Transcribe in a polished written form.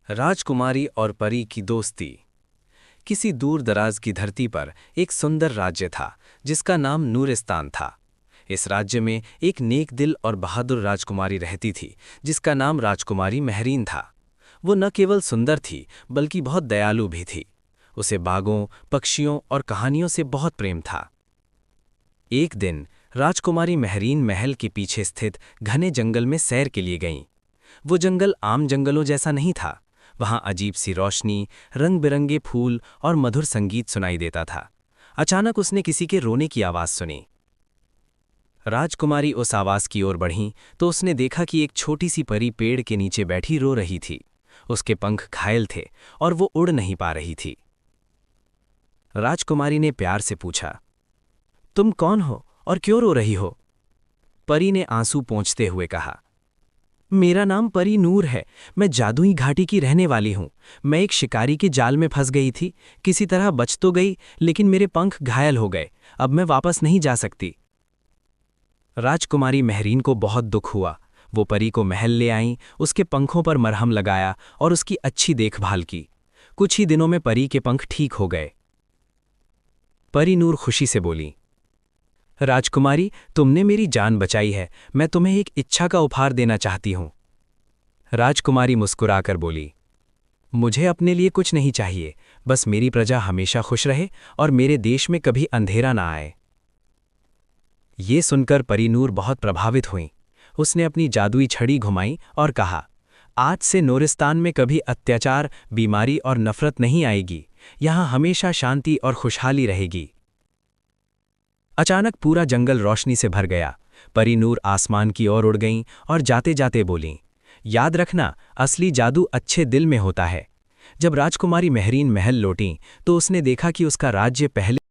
राजकुमारी और परी की दोस्ती। किसी दूर दराज की धरती पर एक सुंदर राज्य था जिसका नाम नूरिस्तान था। इस राज्य में एक नेक दिल और बहादुर राजकुमारी रहती थी जिसका नाम राजकुमारी महरीन था। वो न केवल सुंदर थी बल्कि बहुत दयालु भी थी। उसे बागों, पक्षियों और कहानियों से बहुत प्रेम था। एक दिन राजकुमारी महरीन महल के पीछे स्थित घने जंगल में सैर के लिए गईं। वो जंगल आम जंगलों जैसा नहीं था। वहां अजीब सी रोशनी, रंग बिरंगे फूल और मधुर संगीत सुनाई देता था। अचानक उसने किसी के रोने की आवाज सुनी। राजकुमारी उस आवाज की ओर बढ़ी तो उसने देखा कि एक छोटी सी परी पेड़ के नीचे बैठी रो रही थी। उसके पंख घायल थे और वो उड़ नहीं पा रही थी। राजकुमारी ने प्यार से पूछा, तुम कौन हो और क्यों रो रही हो? परी ने आंसू पोंछते हुए कहा, मेरा नाम परी नूर है। मैं जादुई घाटी की रहने वाली हूं। मैं एक शिकारी के जाल में फंस गई थी। किसी तरह बच तो गई, लेकिन मेरे पंख घायल हो गए। अब मैं वापस नहीं जा सकती। राजकुमारी महरीन को बहुत दुख हुआ। वो परी को महल ले आईं, उसके पंखों पर मरहम लगाया और उसकी अच्छी देखभाल की। कुछ ही दिनों में परी के पंख ठीक हो गए। परी नूर खुशी से बोली, राजकुमारी, तुमने मेरी जान बचाई है। मैं तुम्हें एक इच्छा का उपहार देना चाहती हूं। राजकुमारी मुस्कुराकर बोली, मुझे अपने लिए कुछ नहीं चाहिए। बस मेरी प्रजा हमेशा खुश रहे और मेरे देश में कभी अंधेरा ना आए। ये सुनकर परी नूर बहुत प्रभावित हुई। उसने अपनी जादुई छड़ी घुमाई और कहा, आज से नूरिस्तान में कभी अत्याचार, बीमारी और नफरत नहीं आएगी। यहां हमेशा शांति और खुशहाली रहेगी। अचानक पूरा जंगल रोशनी से भर गया। परी नूर आसमान की ओर उड़ गईं और जाते जाते बोलीं, याद रखना, असली जादू अच्छे दिल में होता है। जब राजकुमारी महरीन महल लौटीं तो उसने देखा कि उसका राज्य पहले